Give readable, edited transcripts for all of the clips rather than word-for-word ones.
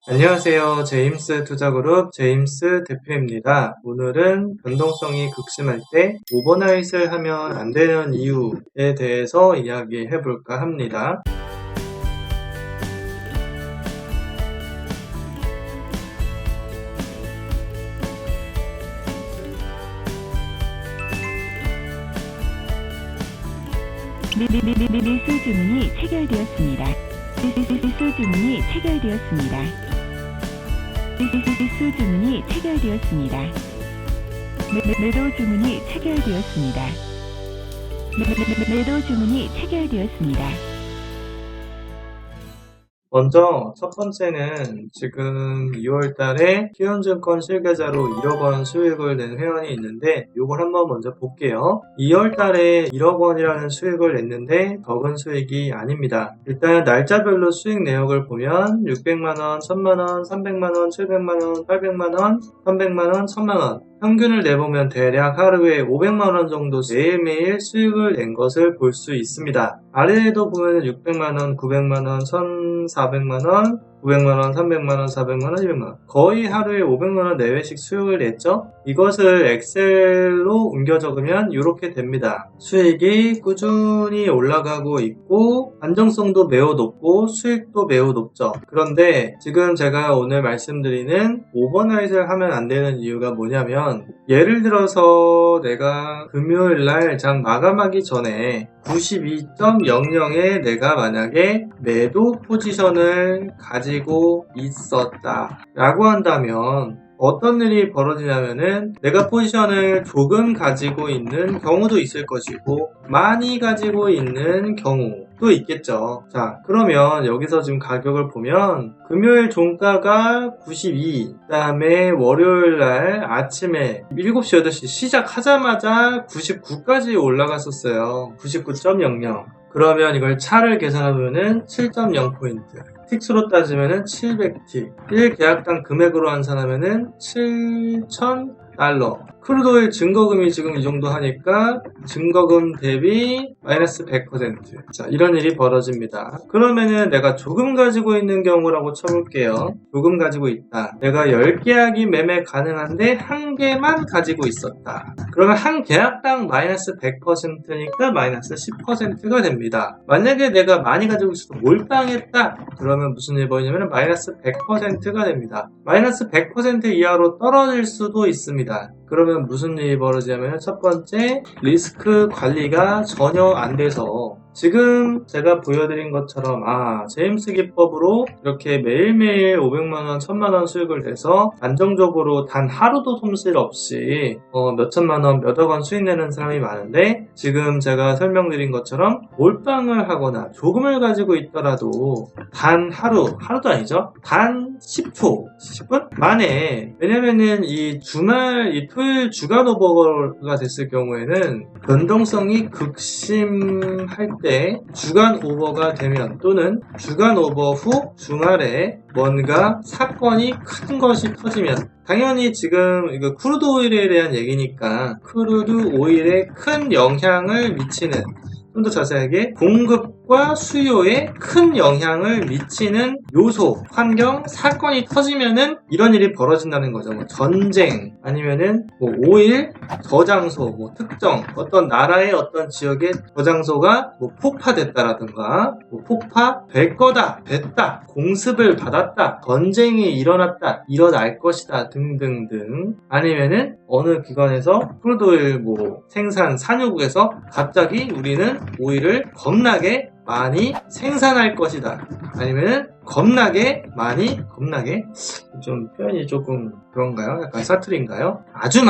안녕하세요. 제임스 투자그룹 제임스 대표입니다. 오늘은 변동성이 극심할 때 오버나잇을 하면 안 되는 이유에 대해서 이야기해 볼까 합니다. 리스 주문이 체결되었습니다. 리스 주문이 체결되었습니다. 리스 주문이 체결되었습니다. 매도 주문이 체결되었습니다. 매도 주문이 체결되었습니다. 먼저 첫 번째는 지금 2월 달에 키움증권 실계좌로 1억 원 수익을 낸 회원이 있는데 이걸 한번 먼저 볼게요. 2월 달에 1억 원이라는 수익을 냈는데 적은 수익이 아닙니다. 일단 날짜별로 수익 내역을 보면 600만 원, 1000만 원, 300만 원, 700만 원, 800만 원, 300만 원, 1000만 원 평균을 내보면 대략 하루에 500만원 정도 매일매일 수익을 낸 것을 볼 수 있습니다. 아래에도 보면 600만원, 900만원, 1400만원, 900만원, 300만원, 400만원, 200만원 거의 하루에 500만원 내외씩 수익을 냈죠? 이것을 엑셀로 옮겨 적으면 이렇게 됩니다. 수익이 꾸준히 올라가고 있고 안정성도 매우 높고 수익도 매우 높죠. 그런데 지금 제가 오늘 말씀드리는 오버나잇을 하면 안 되는 이유가 뭐냐면 예를 들어서 내가 금요일날 장 마감하기 전에 92.00에 내가 만약에 매도 포지션을 가지고 있었다 라고 한다면 어떤 일이 벌어지냐면은 내가 포지션을 조금 가지고 있는 경우도 있을 것이고 많이 가지고 있는 경우도 있겠죠. 자, 그러면 여기서 지금 가격을 보면 금요일 종가가 92, 그 다음에 월요일날 아침에 7시, 8시 시작하자마자 99까지 올라갔었어요. 99.00. 그러면 이걸 차를 계산하면은 7.0포인트. 틱수로 따지면은 700틱. 1계약당 금액으로 환산하면은 7,000달러. 크루드오일 증거금이 지금 이 정도 하니까 증거금 대비 마이너스 100%. 자, 이런 일이 벌어집니다. 그러면은 내가 조금 가지고 있는 경우라고 쳐볼게요. 조금 가지고 있다. 내가 10계약이 매매 가능한데 한 개만 가지고 있었다. 그러면 한 계약당 마이너스 100%니까 마이너스 10%가 됩니다. 만약에 내가 많이 가지고 있어서 몰빵했다. 그러면 무슨 일이 벌어지냐면 마이너스 100%가 됩니다. 마이너스 100% 이하로 떨어질 수도 있습니다. 그러면 무슨 일이 벌어지냐면 첫 번째, 리스크 관리가 전혀 안 돼서 지금 제가 보여드린 것처럼 제임스 기법으로 이렇게 매일매일 500만원, 1000만원 수익을 내서 안정적으로 단 하루도 손실 없이 몇천만원, 몇억원 수익 내는 사람이 많은데 지금 제가 설명드린 것처럼 몰빵을 하거나 조금을 가지고 있더라도 단 하루도 아니죠? 단 10초, 10분 만에 왜냐면은 이 토요일 주간 오버가 됐을 경우에는 변동성이 극심할 때 주간 오버가 되면 또는 주간 오버 후 주말에 뭔가 사건이 큰 것이 터지면 당연히 지금 이거 크루드 오일에 대한 얘기니까 크루드 오일에 큰 영향을 미치는 좀 더 자세하게 공급과 수요에 큰 영향을 미치는 요소, 환경, 사건이 터지면은 이런 일이 벌어진다는 거죠. 전쟁, 아니면은 오일, 저장소, 특정, 어떤 나라의 어떤 지역의 저장소가 폭파됐다라든가, 폭파될 거다, 됐다, 공습을 받았다, 전쟁이 일어날 것이다, 등등등. 아니면은 어느 기관에서 크루드오일 생산 산유국에서 갑자기 우리는 오일을 겁나게 많이 생산할 것이다. 아니면은 겁나게 좀 표현이 조금 그런가요? 약간 사투리인가요? 아주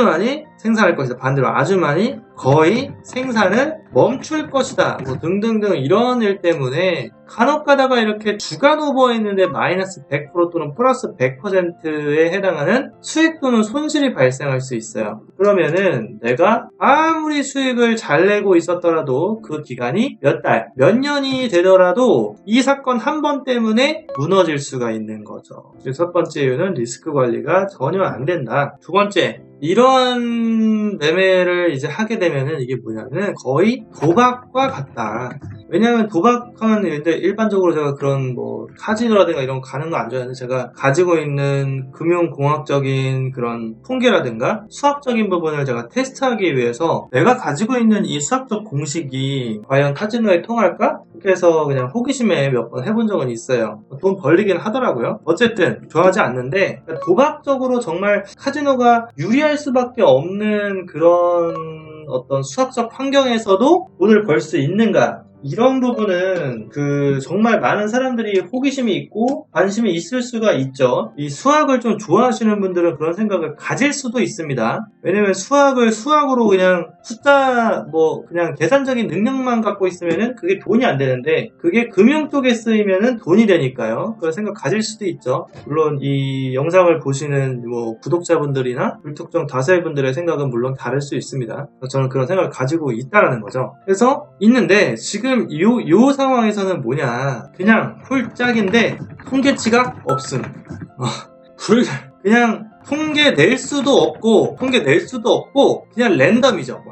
많이 생산할 것이다. 반대로 아주 많이 거의 생산을 멈출 것이다. 등등등 이런 일 때문에 간혹 가다가 이렇게 주간 오버했는데 마이너스 100% 또는 플러스 100%에 해당하는 수익 또는 손실이 발생할 수 있어요. 그러면은 내가 아무리 수익을 잘 내고 있었더라도 그 기간이 몇 달, 몇 년이 되더라도 이 사건 한 번 때문에 무너질 수가 있는 거죠. 그래서 첫 번째 이유는 리스크 관리가 전혀 안 된다. 두 번째, 이런 매매를 이제 하게 되면은 이게 뭐냐면은 거의 도박과 같다. 왜냐하면 도박하는 일인데 일반적으로 제가 그런 뭐 카지노라든가 이런 거 가는 거 안 좋아하는데 제가 가지고 있는 금융공학적인 그런 통계라든가 수학적인 부분을 제가 테스트하기 위해서 내가 가지고 있는 이 수학적 공식이 과연 카지노에 통할까? 그렇게 해서 그냥 호기심에 몇 번 해본 적은 있어요. 돈 벌리긴 하더라고요. 어쨌든 좋아하지 않는데 도박적으로 정말 카지노가 유리할 수밖에 없는 그런 어떤 수학적 환경에서도 돈을 벌 수 있는가? 이런 부분은 정말 많은 사람들이 호기심이 있고 관심이 있을 수가 있죠. 이 수학을 좀 좋아하시는 분들은 그런 생각을 가질 수도 있습니다. 왜냐면 수학을 수학으로 그냥 숫자 그냥 계산적인 능력만 갖고 있으면은 그게 돈이 안 되는데 그게 금융 쪽에 쓰이면은 돈이 되니까요. 그런 생각 가질 수도 있죠. 물론 이 영상을 보시는 구독자분들이나 불특정 다수의 분들의 생각은 물론 다를 수 있습니다. 저는 그런 생각을 가지고 있다라는 거죠. 그래서 있는데 지금 요 상황에서는 뭐냐, 그냥 홀짝인데 통계치가 없음. 그냥 통계 낼 수도 없고 그냥 랜덤이죠.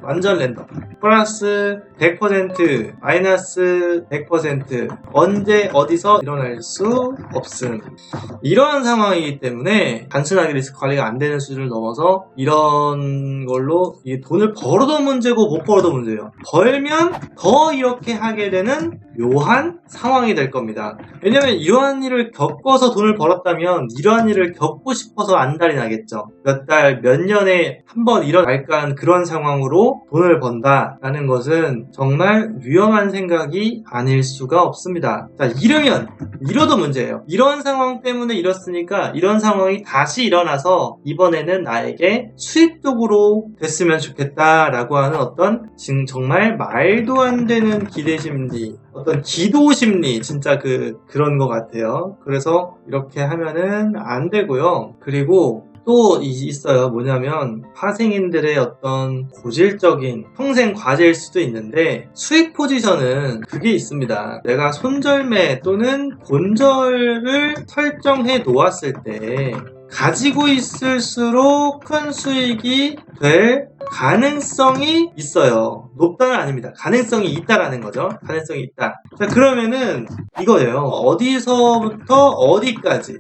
완전 랜덤. 플러스 100%, 마이너스 100%, 언제 어디서 일어날 수 없음. 이러한 상황이기 때문에 단순하게 리스크 관리가 안 되는 수준을 넘어서 이런 걸로 돈을 벌어도 문제고 못 벌어도 문제예요. 벌면 더 이렇게 하게 되는 묘한 상황이 될 겁니다. 왜냐면 이러한 일을 겪어서 돈을 벌었다면 이러한 일을 겪고 싶어서 안달이 나겠죠. 몇 달, 몇 년에 한 번 일어날까 그런 상황으로 돈을 번다라는 것은 정말 위험한 생각이 아닐 수가 없습니다. 자, 이러도 문제예요. 이런 상황 때문에 이렇으니까 이런 상황이 다시 일어나서 이번에는 나에게 수익적으로 됐으면 좋겠다라고 하는 어떤 정말 말도 안 되는 기대심리, 어떤 기도심리, 진짜 그런 것 같아요. 그래서 이렇게 하면은 안 되고요. 그리고 또 있어요. 뭐냐면 파생인들의 어떤 고질적인 평생 과제일 수도 있는데 수익 포지션은 그게 있습니다. 내가 손절매 또는 본절을 설정해 놓았을 때 가지고 있을수록 큰 수익이 될 가능성이 있어요. 높다는 아닙니다. 가능성이 있다라는 거죠. 가능성이 있다. 자, 그러면은 이거예요. 어디서부터 어디까지,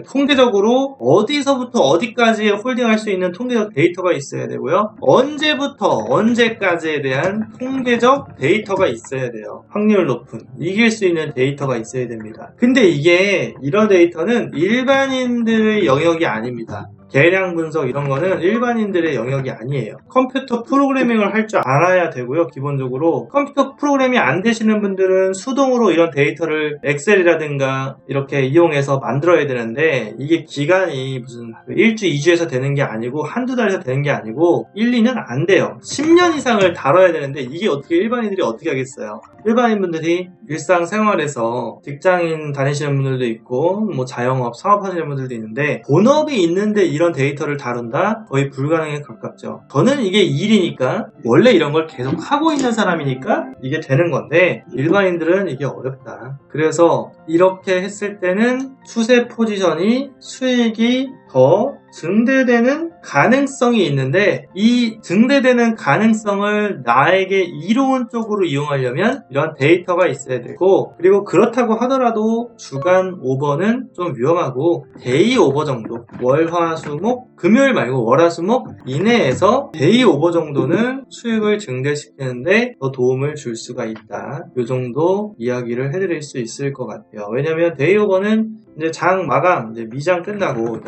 통계적으로 어디서부터 어디까지에 홀딩할 수 있는 통계적 데이터가 있어야 되고요. 언제부터 언제까지에 대한 통계적 데이터가 있어야 돼요. 확률 높은, 이길 수 있는 데이터가 있어야 됩니다. 근데 이런 데이터는 일반인들의 영역이 아닙니다. 계량 분석 이런 거는 일반인들의 영역이 아니에요. 컴퓨터 프로그래밍을 할 줄 알아야 되고요. 기본적으로 컴퓨터 프로그래밍이 안 되시는 분들은 수동으로 이런 데이터를 엑셀이라든가 이렇게 이용해서 만들어야 되는데 이게 기간이 무슨 1주, 2주에서 되는 게 아니고 한두 달에서 되는 게 아니고 1, 2년 안 돼요. 10년 이상을 다뤄야 되는데 이게 일반인들이 어떻게 하겠어요. 일반인분들이 일상생활에서 직장인 다니시는 분들도 있고 자영업, 사업하시는 분들도 있는데 본업이 있는데 이런 데이터를 다룬다? 거의 불가능에 가깝죠. 저는 이게 일이니까 원래 이런 걸 계속 하고 있는 사람이니까 이게 되는 건데 일반인들은 이게 어렵다. 그래서 이렇게 했을 때는 추세 포지션이 수익이 더 증대되는 가능성이 있는데 이 증대되는 가능성을 나에게 이로운 쪽으로 이용하려면 이런 데이터가 있어야 되고, 그리고 그렇다고 하더라도 주간 오버는 좀 위험하고 데이 오버 정도, 월화수목, 금요일 말고 월화수목 이내에서 데이 오버 정도는 수익을 증대시키는데 더 도움을 줄 수가 있다. 이 정도 이야기를 해드릴 수 있을 것 같아요. 왜냐면 데이 오버는 이제 장 마감, 이제 미장 끝나고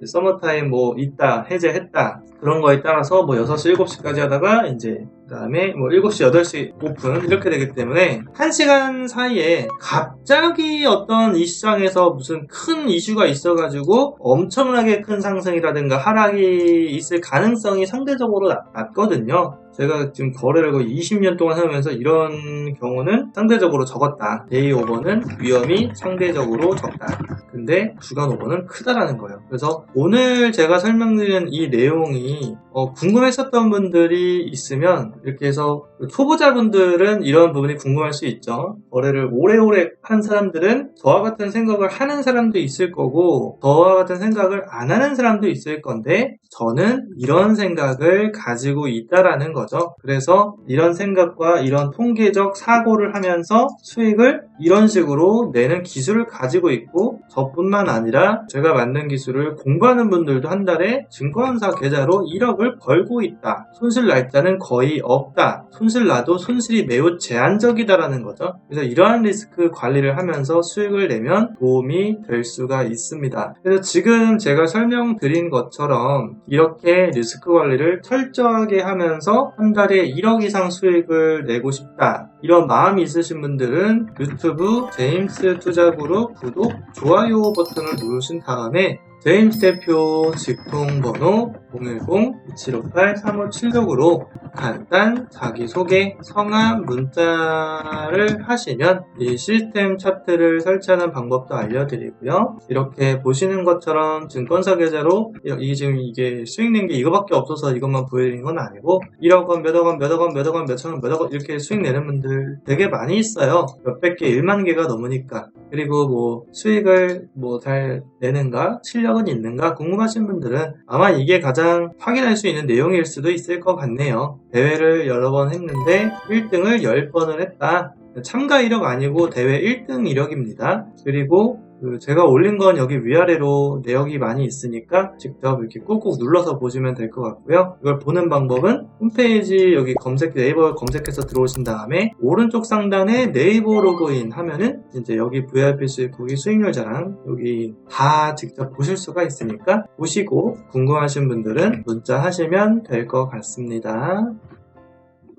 서머타임 있다, 해제했다, 그런 거에 따라서 6시, 7시까지 하다가 이제 그 다음에 7시, 8시 오픈 이렇게 되기 때문에 1시간 사이에 갑자기 어떤 이 시장에서 무슨 큰 이슈가 있어가지고 엄청나게 큰 상승이라든가 하락이 있을 가능성이 상대적으로 낮거든요. 제가 지금 거래를 거의 20년 동안 하면서 이런 경우는 상대적으로 적었다. 데이 오버는 위험이 상대적으로 적다. 근데 주간 오버는 크다라는 거예요. 그래서 오늘 제가 설명드리는 이 내용이 궁금했었던 분들이 있으면 이렇게 해서 초보자분들은 이런 부분이 궁금할 수 있죠. 거래를 오래오래 한 사람들은 저와 같은 생각을 하는 사람도 있을 거고 저와 같은 생각을 안 하는 사람도 있을 건데 저는 이런 생각을 가지고 있다라는 거죠. 그래서 이런 생각과 이런 통계적 사고를 하면서 수익을 이런 식으로 내는 기술을 가지고 있고 저뿐만 아니라 제가 만든 기술을 공부하는 분들도 한 달에 증권사 계좌로 1억을 벌고 있다. 손실 날짜는 거의 없다. 손실 나도 손실이 매우 제한적이다라는 거죠. 그래서 이러한 리스크 관리를 하면서 수익을 내면 도움이 될 수가 있습니다. 그래서 지금 제가 설명드린 것처럼 이렇게 리스크 관리를 철저하게 하면서 한 달에 1억 이상 수익을 내고 싶다. 이런 마음이 있으신 분들은 유튜브 제임스 투자그룹 구독, 좋아요 버튼을 누르신 다음에 제임스 대표 직통번호 010-2758-3576으로 간단 자기소개, 성함, 문자를 하시면 이 시스템 차트를 설치하는 방법도 알려드리고요. 이렇게 보시는 것처럼 증권사 계좌로 지금 이게 수익 낸 게 이거밖에 없어서 이것만 보여드리는 건 아니고 1억 원, 몇억 원, 몇억 원, 몇억 원, 몇천 원, 몇억 원 이렇게 수익 내는 분들 되게 많이 있어요. 몇백 개, 1만 개가 넘으니까. 그리고 뭐 수익을 뭐 잘 내는가, 실력은 있는가 궁금하신 분들은 아마 이게 가장 확인할 수 있는 내용일 수도 있을 것 같네요. 대회를 여러 번 했는데 1등을 10번을 했다. 참가 이력 아니고 대회 1등 이력입니다. 그리고 제가 올린 건 여기 위아래로 내역이 많이 있으니까 직접 이렇게 꾹꾹 눌러서 보시면 될 것 같고요. 이걸 보는 방법은 홈페이지 여기 네이버 검색해서 들어오신 다음에 오른쪽 상단에 네이버 로그인 하면은 이제 여기 VIPC 구기 수익률 자랑 여기 다 직접 보실 수가 있으니까 보시고 궁금하신 분들은 문자 하시면 될 것 같습니다.